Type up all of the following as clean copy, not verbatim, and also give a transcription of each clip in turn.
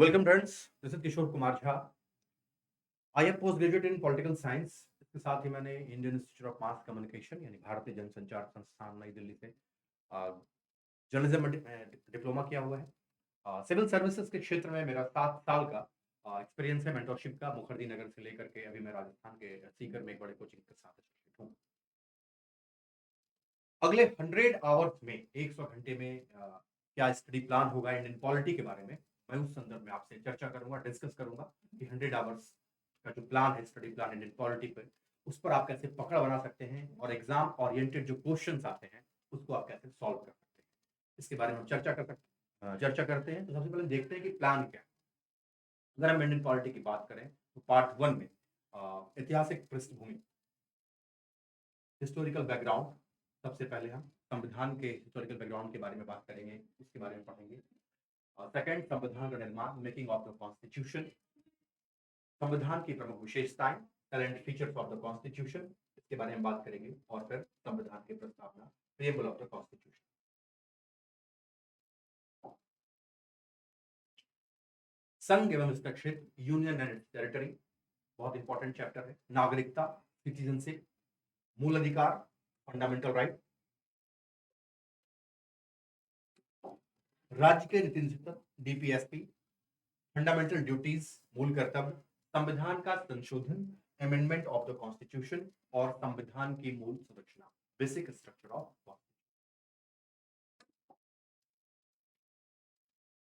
Welcome friends, this is Kishore Kumar Jha. I am post graduate in political science. इसके साथ ही मैंने Indian Institute of Mass Communication यानी भारतीय जनसंचार संस्थान नई दिल्ली से जर्नलिज्म में डिप्लोमा किया हुआ है। सिविल सर्विसेज के क्षेत्र में मेरा 7 साल का एक्सपीरियंस है मेंटरशिप का, मुखर्जी नगर से लेकर के अभी मैं राजस्थान के सीकर में एक बड़े कोचिंग के साथ एसोसिएट हूँ। अगले 100 आवर्स में 100 घंटे में क्या स्टडी प्लान होगा इंडियन पॉलिटी के बारे में, मैं उस संदर्भ में आपसे चर्चा करूंगा, डिस्कस करूंगा कि 100 आवर्स का जो प्लान है, स्टडी प्लान इंडियन पॉलिटी पे, उस पर आप कैसे पकड़ बना सकते हैं और एग्जाम ओरिएंटेड जो क्वेश्चंस आते हैं उसको आप कैसे सॉल्व कर सकते हैं, इसके बारे में हम चर्चा करते हैं। तो सबसे पहले देखते हैं कि प्लान क्या है। अगर हम इंडियन पॉलिटी की बात करें तो पार्ट 1 में ऐतिहासिक पृष्ठभूमि, हिस्टोरिकल बैकग्राउंड, सबसे पहले हम संविधान के हिस्टोरिकल बैकग्राउंड के बारे में बात करेंगे, इसके बारे में पढ़ेंगे। सेकंड, संविधान का निर्माण, मेकिंग ऑफ द कॉन्स्टिट्यूशन, संविधान की प्रमुख विशेषताएं, current features of the constitution, इसके बारे में बात करेंगे। और फिर संविधान की प्रस्तावना, प्रीएम्बल ऑफ द कॉन्स्टिट्यूशन। संघ एवं इसका क्षेत्र, यूनियन एंड इट्स टेरिटरी, बहुत इंपॉर्टेंट चैप्टर है। नागरिकता, सिटीजनशिप, मूल अधिकार, फंडामेंटल राइट, राज्य के नीति निरूपण, डीपीएसपी, फंडामेंटल ड्यूटीज, मूल कर्तव्य, संविधान का संशोधन, अमेंडमेंट ऑफ द कॉन्स्टिट्यूशन, और संविधान की मूल संरचना, basic structure of constitution.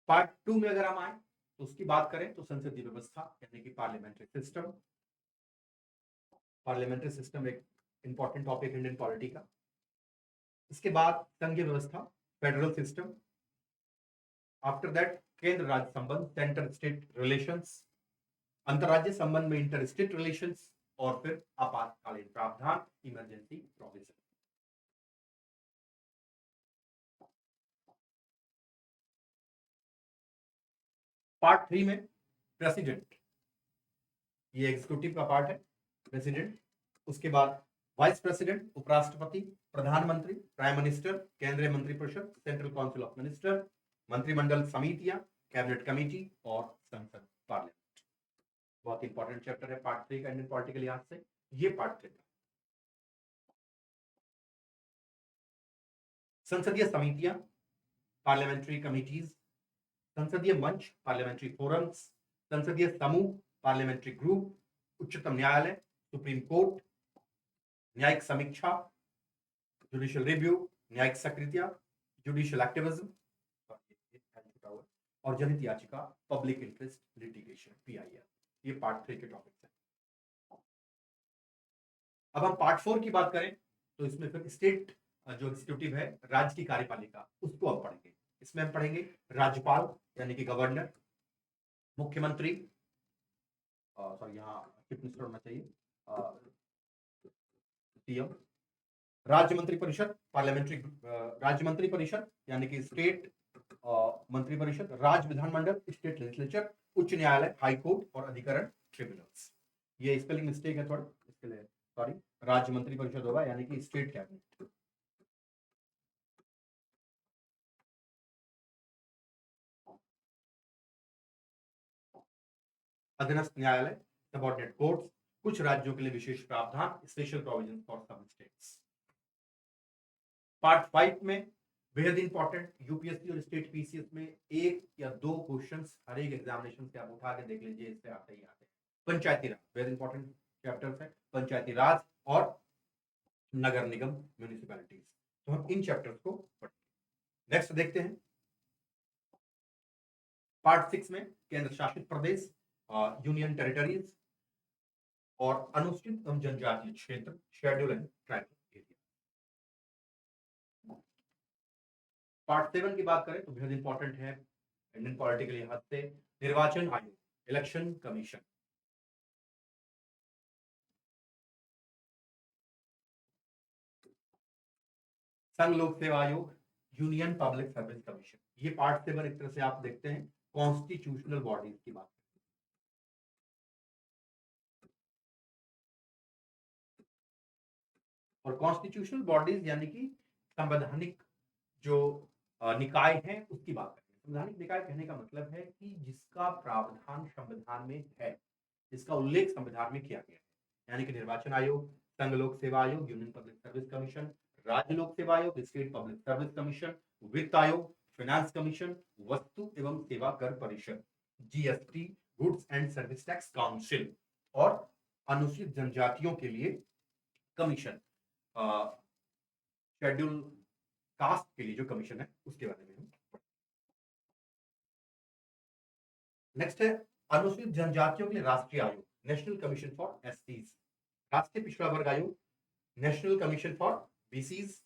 Part 2 में अगर हम आए तो उसकी बात करें तो संसदीय व्यवस्था यानी कि पार्लियामेंट्री सिस्टम। पार्लियामेंट्री सिस्टम एक इंपॉर्टेंट टॉपिक इंडियन पॉलिटी का। इसके बाद संघीय व्यवस्था, फेडरल सिस्टम। आफ्टर दैट केंद्र राज्य संबंध, सेंटर स्टेट रिलेशंस, अंतर्राज्यीय संबंध में इंटर स्टेट रिलेशंस, और फिर आपातकालीन प्रावधान, इमरजेंसी प्रोविजन। पार्ट 3 में प्रेसिडेंट, ये एग्जीक्यूटिव का पार्ट है, प्रेसिडेंट। उसके बाद वाइस प्रेसिडेंट, उपराष्ट्रपति, प्रधानमंत्री, प्राइम मिनिस्टर, केंद्रीय मंत्रिपरिषद, सेंट्रल काउंसिल ऑफ मिनिस्टर, मंत्रिमंडल समितियां, कैबिनेट कमेटी, और संसद, पार्लियामेंट। बहुत इंपॉर्टेंट चैप्टर है पार्ट 3 का इंडियन पॉलिटी के लिहाज से। ये पार्ट 3 संसदीय समितियां, पार्लियामेंट्री कमिटीज, संसदीय मंच, पार्लियामेंट्री फोरम्स, संसदीय समूह, पार्लियामेंट्री ग्रुप, उच्चतम न्यायालय, सुप्रीम कोर्ट, न्यायिक समीक्षा, जुडिशियल रिव्यू, न्यायिक सक्रियता, जुडिशियल एक्टिविज्म, और जनहित याचिका, पब्लिक इंटरेस्ट लिटिगेशन, पीआईएल। ये पार्ट 3 के टॉपिक्स हैं। अब हम पार्ट 4 की बात करें तो इसमें फिर स्टेट जो एग्जीक्यूटिव है, राज्य की कार्यपालिका, उसको हम पढ़ेंगे। इसमें हम पढ़ेंगे राज्यपाल यानी कि गवर्नर, मुख्यमंत्री, सॉरी यहाँ चीफ मिनिस्टर होना चाहिए, सीएम, राज्य मंत्री परिषद, पार्लियामेंट्री राज्य मंत्री परिषद यानी कि स्टेट मंत्री परिषद, राज्य विधानमंडल, स्टेट लेजिस्लेचर, उच्च न्यायालय, हाई कोर्ट, और अधिकरण ट्रिब्यूनल्स। ये स्पेलिंग मिस्टेक है थोड़ा, इसके लिए सॉरी। राज्य मंत्री परिषद होगा यानी कि स्टेट कैबिनेट। अधीनस्थ न्यायालय, सबऑर्डिनेट कोर्ट्स, कुछ राज्यों के लिए विशेष प्रावधान, special provision for some states. Part 5 में बेहद इंपॉर्टेंट, यूपीएससी और स्टेट पीसीएस में 1 या 2 क्वेश्चंस हर एक एग्जामिनेशन से आप उठा के देख लीजिए, इससे आते ही आते हैं। पंचायती राज, बेहद इंपॉर्टेंट चैप्टर्स है, पंचायती राज और नगर निगम, म्यूनिसिपैलिटीज। तो हम इन चैप्टर्स को पढ़ेंगे। नेक्स्ट देखते हैं पार्ट 6 में केंद्र शासित प्रदेश, यूनियन टेरिटरीज, और अनुसूचित एवं जनजातीय क्षेत्र, schedule and tribal area. Part 7 की बात करें तो बेहद इंपॉर्टेंट है इंडियन पॉलिटी के लिहाज से, निर्वाचन आयोग, इलेक्शन कमीशन, संघ लोक सेवा आयोग, यूनियन पब्लिक सर्विस कमीशन। ये पार्ट 7 एक तरह से आप देखते हैं कॉन्स्टिट्यूशनल बॉडीज की बात। और कॉन्स्टिट्यूशनल बॉडीज यानी कि संवैधानिक जो निकाय हैं उसकी बात करेंगे। संवैधानिक निकाय कहने का मतलब है कि जिसका प्रावधान संविधान में है, जिसका उल्लेख संविधान में किया गया है, यानी कि निर्वाचन आयोग, संघ लोक सेवा आयोग, यूनियन पब्लिक सर्विस कमीशन, राज्य लोक सेवा आयोग, स्टेट पब्लिक सर्विस कमीशन, वित्त आयोग, फाइनेंस कमीशन, वस्तु एवं सेवा कर परिषद, GST, goods and service tax council और अनुसूचित जनजातियों के लिए कमीशन, शेड्यूल कास्ट के लिए जो कमीशन है उसके बारे में हम। नेक्स्ट है अनुसूचित जनजातियों के लिए राष्ट्रीय आयोग, नेशनल कमीशन फॉर एससीज, राष्ट्रीय पिछड़ा वर्ग आयोग, नेशनल कमीशन फॉर बीसीज,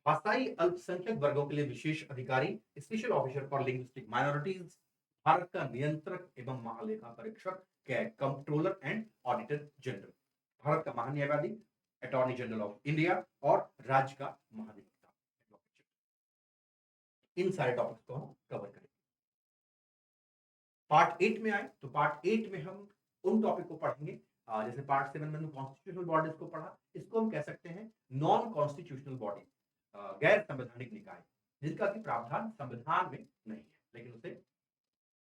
भाषाई अल्पसंख्यक वर्गों के लिए विशेष अधिकारी, special officer for linguistic minorities, Bharat का नियंत्रक एवं महालेखा परीक्षक, controller and auditor general, Bharat का महान्यायवादी, अटॉर्नी जनरल ऑफ इंडिया और राज्य का महाधिवक्ता। इन सारे टॉपिक्स को हम कवर करेंगे। पार्ट 8 में आए तो पार्ट 8 में हम उन टॉपिक को पढ़ेंगे, जैसे पार्ट 7 में कॉन्स्टिट्यूशनल बॉडीज को पढ़ा, इसको हम कह सकते हैं नॉन कॉन्स्टिट्यूशनल बॉडी, गैर संवैधानिक निकाय, जिनका कि प्रावधान संविधान में नहीं है, लेकिन उसे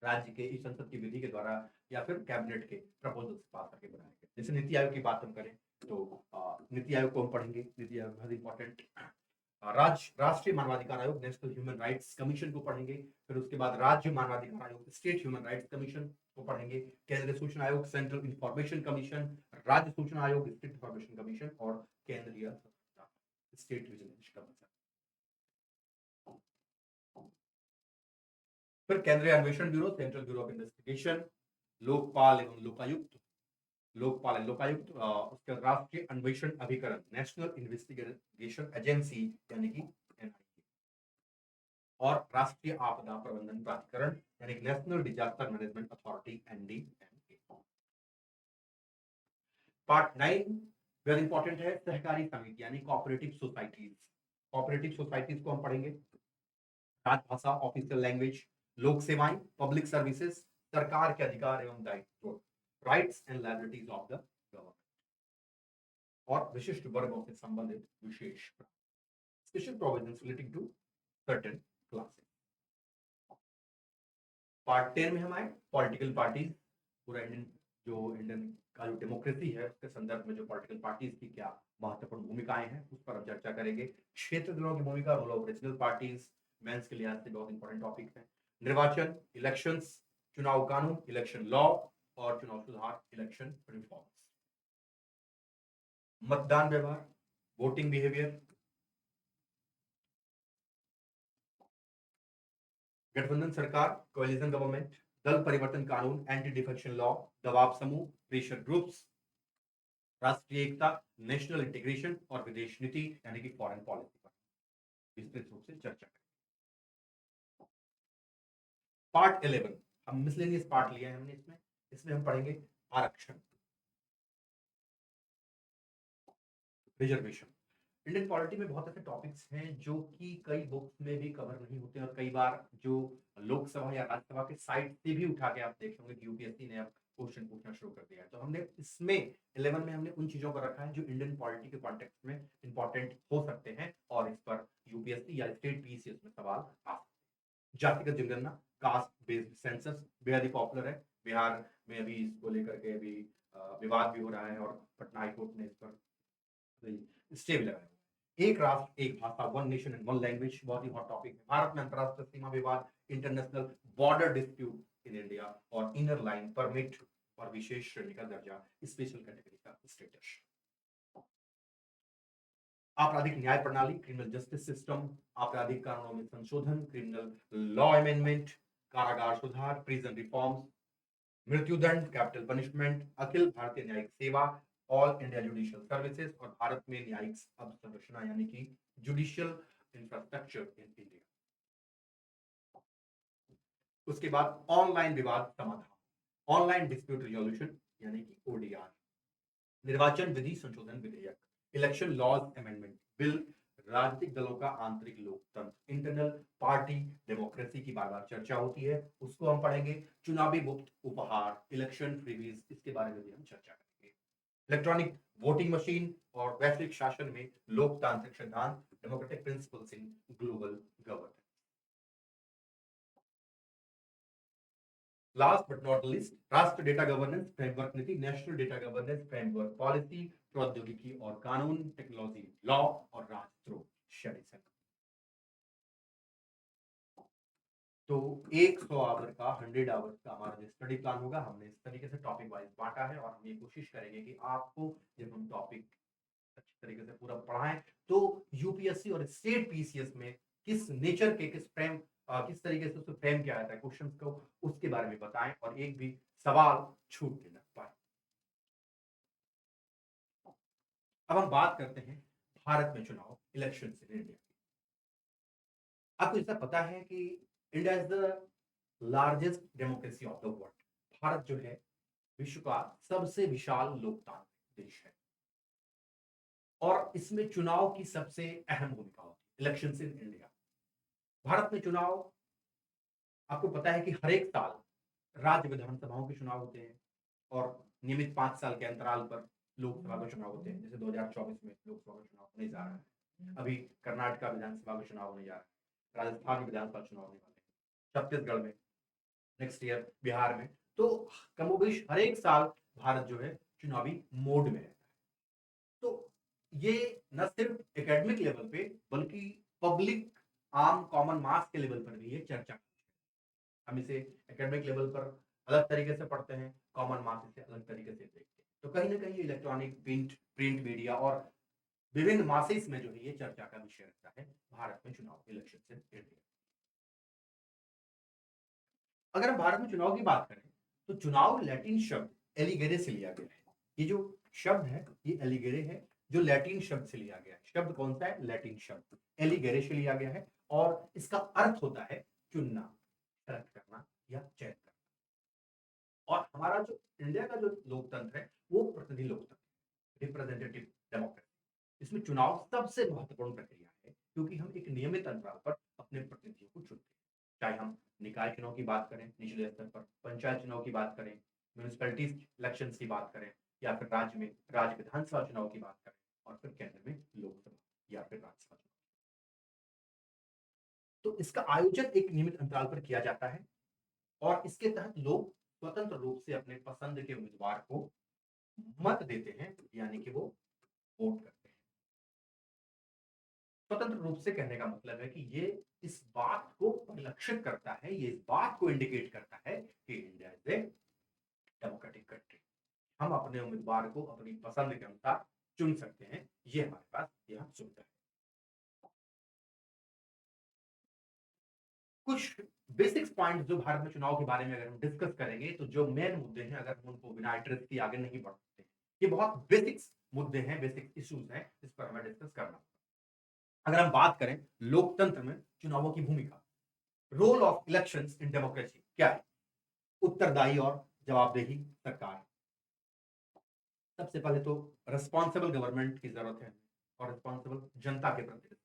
राज्य के इस संसद की विधि के द्वारा या फिर कैबिनेट के प्रपोजल से पास करके बनाए गए। जैसे नीति आयोग की बात हम करें तो नीति आयोग को हम पढ़ेंगे, नीति आयोग बहुत इंपॉर्टेंट। राष्ट्रीय मानवाधिकार आयोग, नेशनल ह्यूमन राइट्स कमीशन को पढ़ेंगे, फिर उसके बाद राज्य मानवाधिकार आयोग, स्टेट ह्यूमन राइट्स कमीशन को पढ़ेंगे, केंद्रीय सूचना आयोग, सेंट्रल इंफॉर्मेशन कमीशन, राज्य सूचना आयोग, स्टेट इंफॉर्मेशन कमीशन और केंद्रीय स्टेट विजिलेंस कमीशन। फिर केंद्रीय अन्वेषण bureau, central bureau of investigation, Lokpal एवं लोकायुक्त, लोकपाल एवं लोकायुक्त, उसके बाद राष्ट्रीय अन्वेषण अभिकरण, नेशनल इन्वेस्टिगेशन एजेंसी यानी कि एनआईए, और राष्ट्रीय आपदा प्रबंधन प्राधिकरण यानी कि national disaster management authority NDMA. Part 9 very important है, सहकारी समिति यानी कोऑपरेटिव सोसाइटीज। कोऑपरेटिव सोसाइटीज को हम पढ़ेंगे, राजभाषा ऑफिशियल लैंग्वेज, लोक सेवाएं पब्लिक सर्विसेज, सरकार के अधिकार एवं दायित्व, rights and liabilities of the government, और विशिष्ट वर्गों से संबंधित विशेष special provisions relating to certain classes. Part 10 में हम आए पॉलिटिकल पार्टीज, पूरा इंडियन का जो डेमोक्रेसी है उसके संदर्भ में जो पॉलिटिकल पार्टीज की क्या महत्वपूर्ण भूमिकाएं हैं उस पर हम चर्चा करेंगे। क्षेत्र दलों की भूमिका, role of regional parties, mains के लिहाज से बहुत इंपॉर्टेंट टॉपिक है। निर्वाचन, इलेक्शंस, चुनाव कानून, इलेक्शन लॉ और चुनाव सुधार, इलेक्शन रिफॉर्म्स। मतदान व्यवहार, वोटिंग बिहेवियर, गठबंधन सरकार, कोएलिशन गवर्नमेंट, दल परिवर्तन कानून, एंटी डिफेक्शन लॉ, दबाव समूह, प्रेशर ग्रुप्स, राष्ट्रीय एकता, नेशनल इंटीग्रेशन और विदेश नीति यानी कि फॉरेन पॉलिसी पर विस्तृत रूप से चर्चा करेंगे। पार्ट 11 हम मिसलेनियस पार्ट लिया है हमने, इसमें हम पढ़ेंगे आरक्षण, रिजर्वेशन। इंडियन पॉलिटी में बहुत ऐसे टॉपिक्स हैं जो कि कई बुक्स में भी कवर नहीं होते और कई बार जो लोकसभा या राज्यसभा के साइट से भी उठा के आप देख होंगे कि यूपीएससी ने अब क्वेश्चन पूछना शुरू कर दिया है। तो हमने इसमें 11 में हमने उन चीजों को रखा है जो इंडियन पॉलिटी के कॉन्टेक्स्ट में इंपॉर्टेंट हो सकते हैं और इस पर यूपीएससी या स्टेट पीसीएस में सवाल आ सकते हैं। जातिगत जनगणना, कास्ट बेस्ड सेंसस बेहद ही पॉपुलर है, बिहार में अभी इसको लेकर के अभी विवाद भी हो रहा है और पटना हाईकोर्ट ने इस पर स्टे भी लगाया। एक राष्ट्र एक भाषा, one nation and one language बहुत ही हॉट टॉपिक है। भारत में अंतरराष्ट्रीय सीमा विवाद, international border dispute in India और इनर लाइन परमिट और विशेष श्रेणी का दर्जा, स्पेशल कैटेगरी का स्टेटस। आपराधिक न्याय प्रणाली, क्रिमिनल जस्टिस सिस्टम, आपराधिक कानूनों में संशोधन, क्रिमिनल लॉ अमेंडमेंट, कारागार सुधार, प्रिजन रिफॉर्म्स, मृत्युदंड, कैपिटल पनिशमेंट, अखिल भारतीय न्यायिक सेवा, ऑल इंडिया जुडिशियल सर्विसेज और भारत में न्यायिक अवसंरचना यानी कि जुडिशियल इंफ्रास्ट्रक्चर इन इंडिया। उसके बाद ऑनलाइन विवाद समाधान, ऑनलाइन डिस्प्यूट रिजोल्यूशन यानी कि ओडीआर, निर्वाचन विधि संशोधन विधेयक, इलेक्शन लॉज अमेंडमेंट बिल, राजनीतिक दलों का आंतरिक लोकतंत्र, इंटरनल पार्टी डेमोक्रेसी की बार बार चर्चा होती है, उसको हम पढ़ेंगे। चुनावी मुक्त उपहार, इलेक्शन फ्रीबीज, इसके बारे में भी हम चर्चा करेंगे। इलेक्ट्रॉनिक वोटिंग मशीन और वैश्विक शासन में लोकतांत्रिक सिद्धांत, democratic principles in global governance. Last but not least, राष्ट्र डेटा गवर्नेंस फ्रेमवर्क नीति, national data governance framework policy, प्रौद्योगिकी और कानून, टेक्नोलॉजी लॉ और राजद्रोह शेरिसन। तो 100 आवर का 100 आवर्स का हमारा जो स्टडी प्लान होगा, हमने इस तरीके से टॉपिक वाइज बांटा है और हम ये कोशिश करेंगे कि आपको जब हम टॉपिक अच्छी तरीके से पूरा पढ़ाएं तो यूपीएससी और स्टेट पीसीएस में किस नेचर के किस तरीके से उसको फ्रेम किया जाता है क्वेश्चंस को, उसके बारे में बताएं और एक भी सवाल छूट के ना पाए। अब हम बात करते हैं भारत में चुनाव इलेक्शन इन इंडिया। आपको ऐसा पता है कि India is the largest democracy of the world. Bharat जो है विश्व का सबसे विशाल लोकतांत्रिक देश है और इसमें चुनाव की सबसे अहम भूमिका होती है इलेक्शन इन इंडिया। भारत में चुनाव, आपको पता है कि हर एक साल राज्य विधानसभाओं के चुनाव होते हैं और नियमित 5 साल के अंतराल पर लोकसभा के चुनाव होते हैं। जैसे 2024 में लोकसभा का चुनाव होने जा रहा है, अभी कर्नाटक विधानसभा का चुनाव होने जा रहा है, राजस्थान विधानसभा चुनाव होने वाले हैं, छत्तीसगढ़ में नेक्स्ट ईयर, बिहार में। तो कमोबेश हर एक साल भारत जो है चुनावी मोड में रहता है। तो ये न सिर्फ एकेडमिक लेवल पे बल्कि पब्लिक आम कॉमन मास के लेवल पर भी ये चर्चा, हम इसे एकेडमिक लेवल पर अलग तरीके से पढ़ते हैं, कॉमन मास इसे अलग तरीके से देखते हैं। तो कहीं ना कहीं इलेक्ट्रॉनिक प्रिंट मीडिया और विभिन्न मासेस में जो है ये चर्चा का विषय रहता है भारत में चुनाव इलेक्शन से इंडिया। अगर हम भारत में चुनाव की बात करें तो चुनाव लैटिन शब्द एलिगेरे से लिया गया है। ये जो शब्द है ये एलिगेरे है जो लैटिन शब्द से लिया गया है। शब्द कौन सा है? लैटिन शब्द एलिगेरे से लिया गया है और इसका अर्थ होता है चुनना, सेलेक्ट करना या चयन करना। और हमारा जो इंडिया का जो लोकतंत्र है वो प्रतिनिधि लोकतंत्र, रिप्रेजेंटेटिव डेमोक्रेसी। इसमें चुनाव सबसे महत्वपूर्ण प्रक्रिया है क्योंकि हम एक नियमित अंतराल पर अपने प्रतिनिधियों को चुनते हैं। चाहे हम निकाय चुनाव की बात करें निचले स्तर पर, पंचायत चुनाव की बात करें, म्यूनिसिपैलिटीज इलेक्शन की बात करें, या फिर राज्य में राज्य विधानसभा चुनाव की बात करें, और फिर केंद्र में लोकसभा या फिर राज्यसभा चुनाव। तो इसका आयोजन एक नियमित अंतराल पर किया जाता है और इसके तहत लोग स्वतंत्र रूप से अपने पसंद के उम्मीदवार को मत देते हैं, यानी कि वो वोट करते हैं। स्वतंत्र रूप से कहने का मतलब है कि ये इस बात को परिलक्षित करता है, ये इस बात को इंडिकेट करता है कि India is a democratic country. हम अपने उम्मीदवार को अपनी पसंद के अनुसार चुन सकते हैं, ये हमारे पास यह सुविधा है। कुछ बेसिक्स पॉइंट जो भारत में चुनाव के बारे में अगर हम डिस्कस करेंगे तो जो मेन मुद्दे हैं, अगर हम उनको बिना इंटरेस्ट के आगे नहीं बढ़ सकते, ये बहुत बेसिक्स मुद्दे हैं, बेसिक इश्यूज हैं, इस पर हमें डिस्कस करना। अगर हम बात करें लोकतंत्र में चुनावों की भूमिका, role of elections in democracy क्या है? उत्तरदायी और जवाबदेही सरकार। सबसे पहले तो रिस्पॉन्सिबल गवर्नमेंट की जरूरत है और रिस्पॉन्सिबल जनता के प्रति।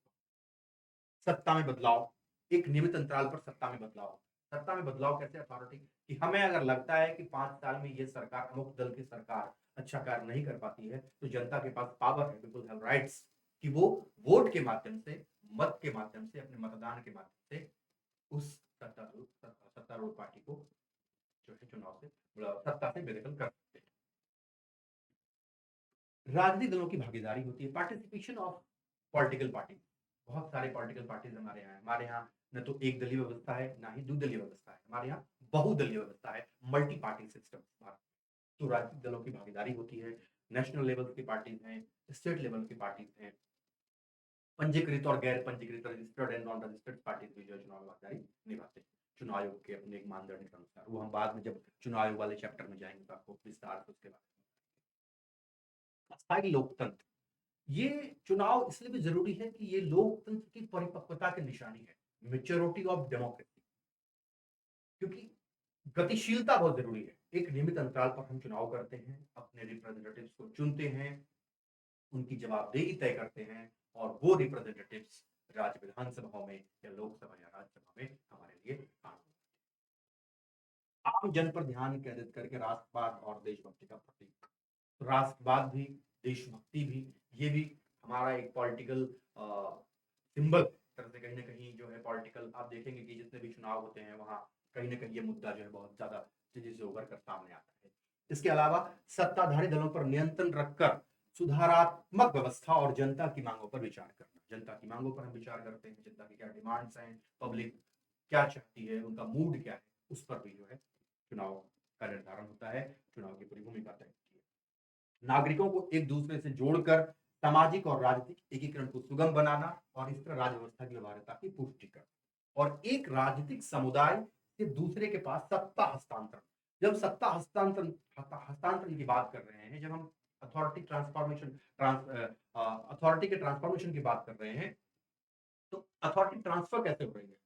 सत्ता में बदलाव, एक नियमित अंतराल पर सत्ता में बदलाव। सत्ता में बदलाव कैसे? अथॉरिटी कि हमें अगर लगता है कि 5 साल में ये सरकार, अमुक दल की सरकार अच्छा कार्य नहीं कर पाती है, तो जनता के पास पावर है, पीपल हैव राइट्स, कि वो वोट के माध्यम से, मत के माध्यम से, अपने मतदान के माध्यम से उस सत्तारूढ़ पार्टी को जो है चुनाव से, सत्ता से बेदखल कर सकते हैं। राजनीतिक दलों की भागीदारी होती है, पार्टिसिपेशन ऑफ पॉलिटिकल पार्टी। बहुत सारे पॉलिटिकल पार्टीज हमारे यहाँ न तो एक दलीय व्यवस्था है ना ही द्विदलीय व्यवस्था है, हमारे यहाँ बहुदलीय व्यवस्था है, मल्टी पार्टी सिस्टम। तो राजनीतिक दलों की भागीदारी होती है, नेशनल लेवल की पार्टीज हैं, स्टेट लेवल की पार्टीज हैं, पंजीकृत और गैर पंजीकृत, registered and non registered parties भी जो चुनाव में भागीदारी निभाते हैं चुनाव आयोग के अपने एक मानदंड के अनुसार। वो हम बाद में जब चुनाव आयोग वाले चैप्टर में जाएंगे तो आपको विस्तार से उसके बारे में। अस्थायी लोकतंत्र, ये चुनाव इसलिए भी जरूरी है कि ये लोकतंत्र की परिपक्वता की निशानी है, मेच्योरिटी ऑफ डेमोक्रेसी। क्योंकि गतिशीलता बहुत जरूरी है। एक नियमित अंतराल पर हम चुनाव करते हैं, अपने रिप्रेजेंटेटिव्स को चुनते हैं, उनकी जवाबदेही तय करते हैं और वो रिप्रेजेंटेटिव्स राज्य विधानसभाओं में या लोकसभा या राज्यसभा में हमारे लिए काम करते हैं। आम जन पर ध्यान केंद्रित करके राष्ट्रवाद और देशभक्ति का प्रतीक। तो राष्ट्रवाद भी, देशभक्ति भी, ये भी हमारा एक पॉलिटिकल सिंबल तरह से कहीं ना कहीं जो है पॉलिटिकल। आप देखेंगे कि जितने भी चुनाव होते हैं वहां कहीं ना कहीं ये मुद्दा जो है बहुत ज्यादा तेजी से उभर कर सामने आता है। इसके अलावा सत्ताधारी दलों पर नियंत्रण रखकर सुधारात्मक व्यवस्था और जनता की मांगों पर विचार करना। जनता की मांगों पर हम विचार करते हैं, जनता की क्या डिमांड्स हैं, पब्लिक क्या चाहती है, उनका मूड क्या है, उस पर भी जो है चुनाव का निर्धारण होता है, चुनाव की पूरी भूमिका तय होती है। नागरिकों को एक दूसरे से जोड़कर सामाजिक और राजनीतिक एकीकरण को सुगम बनाना और इस तरह राज्य व्यवस्था की व्यवहार्यता की पुष्टि करना और एक राजनीतिक समुदाय से दूसरे के पास सत्ता हस्तांतरण। जब सत्ता हस्तांतरण की बात कर रहे हैं, जब हम अथॉरिटी ट्रांसफॉर्मेशन अथॉरिटी के ट्रांसफॉर्मेशन की बात कर रहे हैं, तो अथॉरिटी ट्रांसफर कैसे हो रही है?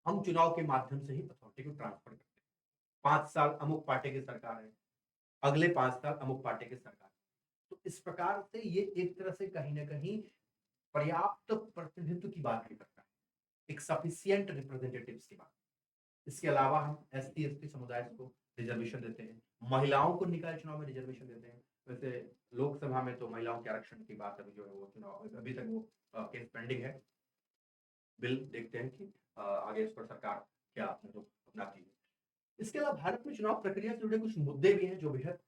हम चुनाव के माध्यम से ही अथॉरिटी को ट्रांसफर करते हैं। 5 साल अमुक पार्टी की सरकार है, अगले 5 साल अमुक पार्टी की सरकार है। तो इस प्रकार से ये एक तरह से कहीं न कहीं पर्याप्त प्रतिनिधित्व की बात भी करता है, एक सफिशिएंट रिप्रेजेंटेटिव्स की बात। इसके अलावा हम एसटी-एसटी समुदाय को रिजर्वेशन देते हैं, महिलाओं को निकाय चुनाव में रिजर्वेशन देते हैं। वैसे लोकसभा में तो महिलाओं के आरक्षण की बात अभी जो है वो चुनाव अभी तक वो केस पेंडिंग है। बिल देखते हैं कि आगे इस पर सरकार क्या मतलब अपनाती है। इसके अलावा भारत में चुनाव प्रक्रिया से जुड़े कुछ मुद्दे भी हैं जो बेहद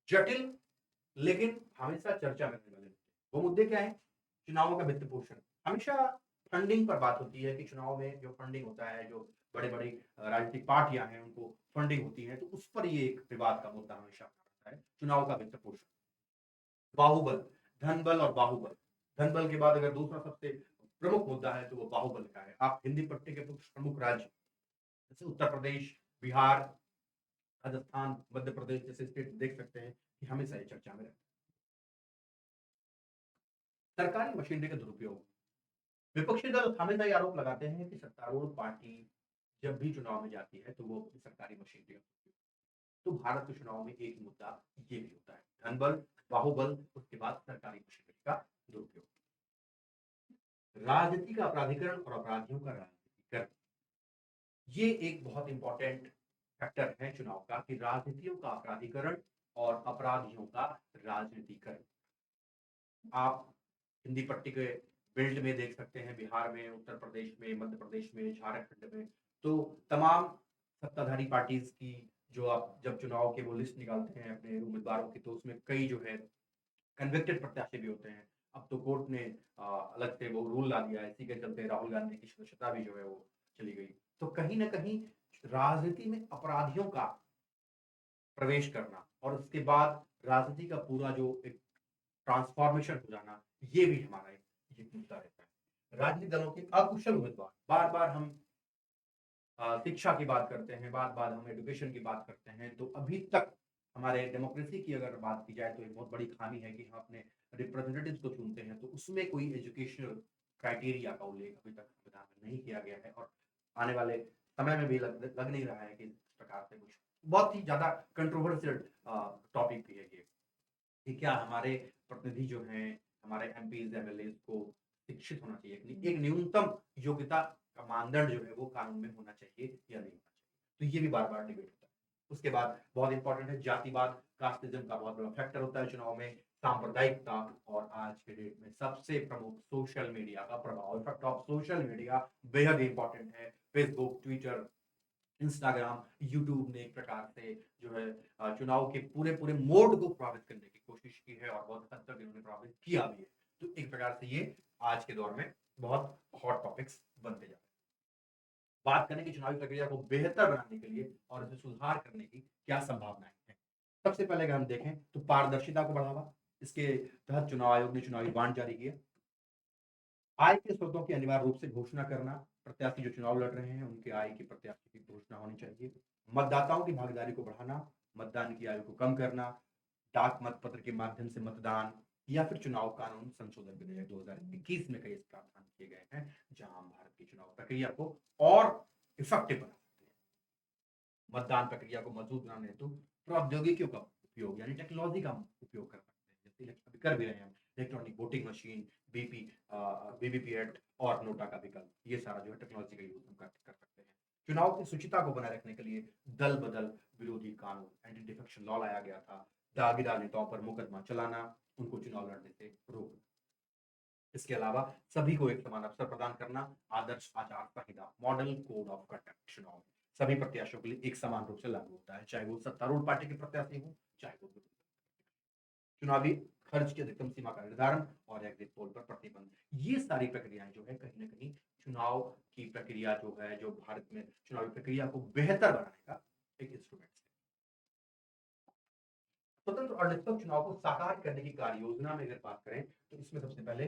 जटिल लेकिन हमेशा चर्चा में रहने वाले मुद्दे। वो मुद्दे क्या हैं? चुनावों का वित्त पोषण। हमेशा फंडिंग पर बात होती है कि चुनाव में जो फंडिंग होता है, जो बड़ी-बड़ी राजनीतिक पार्टियाँ हैं, उनको फंडिंग होती है, तो उस पर ये एक विवाद का मुद्दा हमेशा बना रहता है, चुनाव का वित्त पोषण। बाहुबल, धनबल और बाहुबल। धनबल के बाद अगर दूसरा सबसे प्रमुख मुद्दा है, तो वो बाहुबल का है। आप हिंदी पट्टी के कुछ प्रमुख राज्य, जैसे उत्तर प्रदेश, बिहार, राजस्थान, मध्य प्रदेश जैसे स्टेट देख सकते हैं कि हमेशा ये चर्चा में रहते हैं। सरकारी मशीनरी का दुरुपयोग। विपक्षी दल हमेशा ये आरोप लगाते हैं कि सत्तारूढ़ पार्टी जब भी चुनाव में जाती है, तो वो अपनी सरकारी मशीनरी का दुरुपयोग। तो भारत के चुनाव में एक मुद्दा ये भी होता है। धनबल, बाहुबल, उसके बाद सरकारी मशीनरी का दुरुपयोग। राजनीति का अपराधीकरण और अपराधियों का राजनीतिकरण। ये एक बहुत इंपॉर्टेंट फैक्टर है चुनाव का कि राजनीतियों का अपराधीकरण और अपराधियों का राजनीतिकरण। आप हिंदी पट्टी के बेल्ट में देख सकते हैं, बिहार में, उत्तर प्रदेश में, मध्य प्रदेश में, झारखंड में, तो तमाम सत्ताधारी पार्टीज़ की जो आप जब चुनाव की वो लिस्ट निकालते हैं अपने उम्मीदवारों की, तो उसमें कई जो है कन्विक्टेड प्रत्याशी भी होते हैं। अब तो कोर्ट ने अलग से वो रूल ला दिया है, इसी के चलते राहुल गांधी की सदस्यता भी जो है वो चली गई। तो कहीं न कहीं राजनीति में अपराधियों का प्रवेश करना और उसके बाद राजनीति का पूरा जो एक ट्रांसफॉर्मेशन हो जाना, ये भी हमारा एक मुद्दा रहता है। राजनीतिक दलों के अकुशल उम्मीदवार, बार-बार हम शिक्षा की बात करते हैं, बार-बार हम एजुकेशन की बात करते हैं, तो अभी तक हमारे डेमोक्रेसी की अगर बात की जाए तो एक बहुत बड़ी खामी है कि हम अपने रिप्रेजेंटेटिव्स को चुनते हैं, तो उसमें कोई एजुकेशनल क्राइटेरिया का उल्लेख अभी तक संविधान में नहीं किया गया है और आने वाले समय में भी लग नहीं रहा है कि इस प्रकार से कुछ बहुत ही ज़्यादा कंट्रोवर्शियल टॉपिक भी है ये, कि क्या हमारे प्रतिनिधि जो हैं, हमारे एमपीज़, एमएलएज़ को शिक्षित होना चाहिए कि नहीं? एक न्यूनतम योग्यता का मानदंड जो है वो कानून में होना चाहिए या नहीं होना चाहिए। तो ये भी बार-बार डिबेट होता है। उसके बाद बहुत इम्पोर्टेंट है जातिवाद, कास्टिज़्म का बहुत बड़ा फैक्टर होता है चुनाव में, सांप्रदायिकता और आज के डेट में सबसे प्रमुख सोशल मीडिया का प्रभाव। इफेक्ट ऑफ सोशल मीडिया बेहद इम्पोर्टेंट है। फेसबुक, ट्विटर, इंस्टाग्राम, यूट्यूब ने एक प्रकार से जो है चुनाव के पूरे-पूरे मोड को प्रभावित करने की कोशिश की है और बहुत हद तक इन्होंने प्रभावित किया भी है। तो एक प्रकार से ये आज के दौर में बहुत हॉट टॉपिक्स बनते जा रहे हैं। बात करें कि चुनावी प्रक्रिया को बेहतर बनाने के लिए और इसे सुधार करने की क्या संभावनाएँ हैं। सबसे पहले अगर हम देखें तो पारदर्शिता को बढ़ावा, इसके तहत चुनाव आयोग ने चुनावी बॉन्ड जारी किया। आय के स्रोतों की अनिवार्य रूप से घोषणा करना, प्रत्याशी जो चुनाव लड़ रहे हैं, उनके आय की प्रत्याशी की घोषणा होनी चाहिए। मतदाताओं की भागीदारी को बढ़ाना, मतदान की आयु को कम करना, डाक मतपत्र के माध्यम से मतदान या फिर चुनाव कानून संशोधन विधेयक 2021 में कई ऐसे प्रावधान किए गए हैं, जहां हम भारत की चुनाव प्रक्रिया को और इफेक्टिव बना सकते हैं। मतदान प्रक्रिया को मजबूत बनाने हेतु प्रौद्योगिकियों का उपयोग यानी टेक्नोलॉजी का उपयोग कर सकते हैं, जैसे अभी कर भी रहे हैं हम। इलेक्ट्रॉनिक वोटिंग मशीन, वीवीपैट और नोटा का विकल्प, ये सारा जो है टेक्नोलॉजी का यूज़ हम कर सकते हैं। चुनाव की शुचिता को बनाए रखने के लिए दल-बदल विरोधी कानून, एंटी डिफेक्शन लॉ लाया गया था। दागीदार नेताओं पर मुकदमा चलाना, उनको चुनाव लड़ने से रोकना। इसके अलावा सभी को एक समान अवसर प्रदान करना, आदर्श आचार संहिता, मॉडल कोड ऑफ कंडक्ट चुनाव में। सभी प्रत्याशियों के लिए एक समान रूप से लागू होता है, चाहे वो सत्तारूढ़ पार्टी के प्रत्याशी हो, चाहे वो चुनावी खर्च की अधिकतम सीमा का निर्धारण और एग्जिट पोल पर प्रतिबंध। ये सारी प्रक्रियाएं जो है कहीं न कहीं चुनाव की प्रक्रिया जो है, जो भारत में चुनावी प्रक्रिया को बेहतर बनाने का एक इंस्ट्रूमेंट है। स्वतंत्र और निष्पक्ष चुनाव को साकार करने की कार्य योजना में अगर बात करें तो इसमें सबसे पहले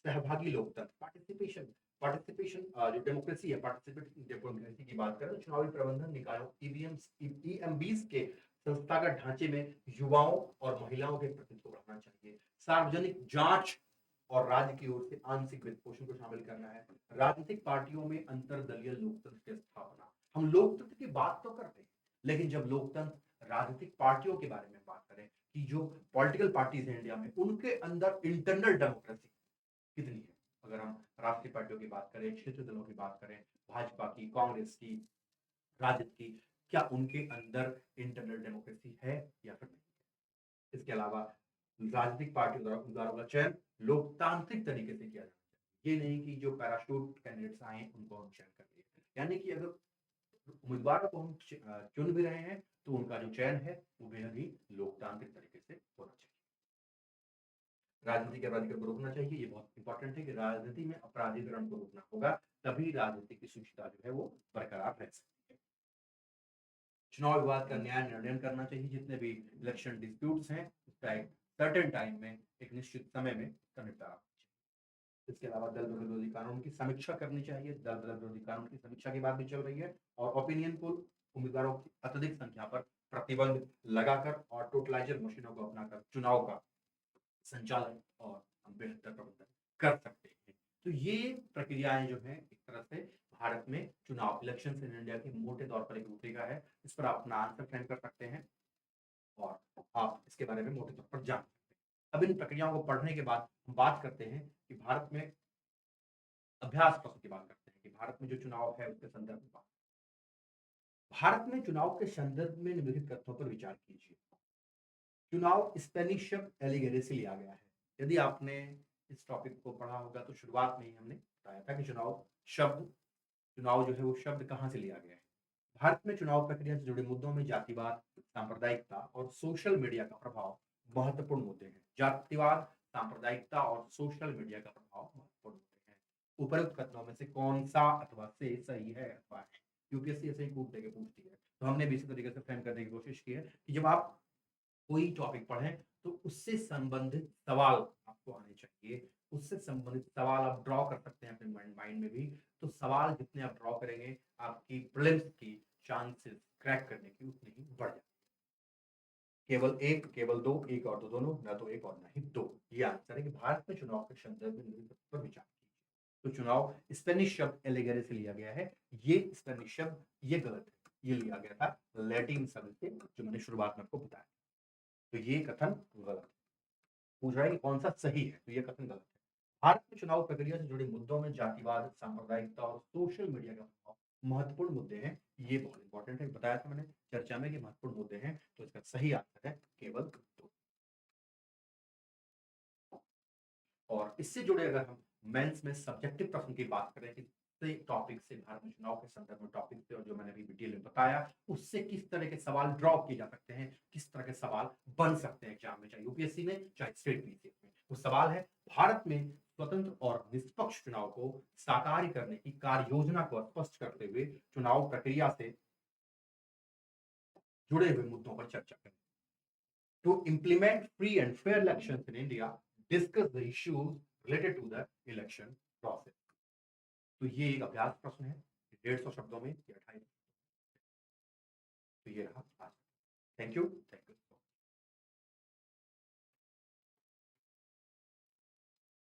सहभागी लोकतंत्र पार्टिसिपेशन पार्टिसिपेशन जो डेमोक्रेसी है, पार्टिसिपेटिव डेमोक्रेसी की बात करें तो चुनावी प्रबंधन निकायों ईवीएम्स ईएमबीस के संस्थागत ढांचे में युवाओं और महिलाओं के प्रतिनिधित्व को बढ़ाना चाहिए। सार्वजनिक जांच और राज्य की ओर से आंशिक वित्त पोषण को शामिल करना है। राजनीतिक पार्टियों में अंतरदलीय लोकतंत्र की स्थापना। हम लोकतंत्र की बात तो करते हैं, लेकिन जब लोकतंत्र राजनीतिक पार्टियों के बारे में बात करें कि जो पॉलिटिकल पार्टीज हैं इंडिया में, उनके अंदर इंटरनल डेमोक्रेसी कितनी है? अगर हम राष्ट्रीय पार्टियों की बात करें, क्षेत्रीय दलों की बात करें, भाजपा की, कांग्रेस की, राजद की, क्या उनके अंदर इंटरनल डेमोक्रेसी है या फिर नहीं? इसके अलावा राजनीतिक पार्टियों द्वारा उम्मीदवारों का चयन लोकतांत्रिक तरीके से किया जाना चाहिए। ये नहीं कि जो पैराशूट कैंडिडेट्स आए उनको हम चयन कर दिए। यानी कि अगर उम्मीदवारों को हम चुन भी रहे हैं तो उनका जो चयन है वो बेहद ही लोकतांत्रिक तरीके से होना चाहिए। राजनीति के अपराधीकरण को रोकना चाहिए। ये बहुत इंपॉर्टेंट है कि राजनीति में अपराधीकरण को रोकना होगा, तभी राजनीति की शुचिता जो है वो बरकरार रह सकती है। चुनाव विवाद का न्याय निर्णय करना चाहिए। जितने भी इलेक्शन डिस्प्यूट्स हैं उसका एक सर्टेन टाइम में, एक निश्चित समय में उसका निपटारा। इसके अलावा दल बदल विरोधी कानून की समीक्षा करनी चाहिए। दल बदल विरोधी कानून की समीक्षा की बात भी चल रही है और ओपिनियन पोल उम्मीदवारों की अत्यधिक संख्या पर प्रतिबंध लगाकर और टोटलाइजर मशीनों को अपनाकर चुनाव का संचालन और हम बेहतर प्रबंधन कर सकते हैं। तो ये प्रक्रियाएं जो हैं एक तरह से भारत में चुनाव इलेक्शन इन इंडिया की मोटे तौर पर एक रूपरेखा है। इस पर आप अपना आंसर फ्रेम कर सकते हैं और आप इसके बारे में मोटे तौर पर जान सकते हैं। अब इन प्रक्रियाओं को पढ़ने के बाद हम बात करते हैं कि भारत में अभ्यास प्रश्न की बात करते हैं कि भारत में जो चुनाव है उसके संदर्भ में बात। भारत में चुनाव के संदर्भ में निम्नलिखित तथ्यों पर विचार कीजिए। चुनाव स्पेनिश शब्द एलिगेरे से लिया गया है। यदि आपने इस टॉपिक को पढ़ा होगा तो शुरुआत में ही हमने बताया था कि चुनाव जो है वो शब्द कहाँ से लिया गया है। भारत में चुनाव प्रक्रिया से जुड़े मुद्दों में जातिवाद, सांप्रदायिकता और सोशल मीडिया का प्रभाव महत्वपूर्ण मुद्दे हैं। जातिवाद, सांप्रदायिकता और सोशल मीडिया का प्रभाव महत्वपूर्ण मुद्दे हैं। उपरोक्त कथनों में से कौन सा अथवा से सही है अथवा है? यूपीएससी ऐसे ही कूट देके पूछती है, तो हमने भी इसी तरीके से फ्रेम करने की कोशिश की है कि जब आप कोई टॉपिक पढ़ें तो उससे संबंधित सवाल आपको आने चाहिए। उससे संबंधित सवाल आप ड्रॉ कर सकते हैं अपने माइंड में भी। तो सवाल जितने आप ड्रॉ करेंगे आपकी प्रीलिम्स की चांसेस क्रैक करने की उतनी ही बढ़ जाएगी। केवल एक, केवल दो, एक और दो दोनों, ना तो एक और ना ही दो। ये आंसर है कि भारत में चुनाव के संदर्भ में निम्नलिखित पर विचार कीजिए। तो चुनाव स्पेनिश शब्द एलिगेरे से लिया गया है। ये स्पेनिश शब्द ये गलत है, ये लिया गया था लैटिन शब्द से, जो मैंने शुरुआत में आपको बताया। तो ये कथन गलत है। पूछ रहा है कि कौन सा सही है, तो ये कथन गलत है। भारत में चुनाव प्रक्रिया से जुड़े मुद्दों में जातिवाद, सांप्रदायिकता और सोशल मीडिया का प्रभाव महत्वपूर्ण मुद्दे हैं। ये बहुत इंपॉर्टेंट है, बताया था मैंने चर्चा में कि महत्वपूर्ण मुद्दे हैं, तो इसका सही आंसर है केवल दो। और इससे जुड़े अगर हम मेंस में सब्जेक्टिव प्रश्न की बात करें कि टॉपिक से, भारत में चुनाव के संदर्भ में टॉपिक से और जो मैंने अभी डिटेल में बताया उससे किस तरह के सवाल ड्रॉ किए जा सकते हैं, किस तरह के सवाल बन सकते हैं एग्जाम में, चाहे यूपीएससी में चाहे स्टेट पीसीएस में। वो सवाल है भारत में स्वतंत्र और निष्पक्ष चुनाव को साकार करने की कार्य योजना को स्पष्ट करते हुए चुनाव प्रक्रिया से जुड़े हुए मुद्दों पर चर्चा करें। To implement free and fair elections in India, discuss the issues related to the election process. तो ये एक अभ्यास प्रश्न है, 150 शब्दों में या 28। तो ये रहा आज। Thank you.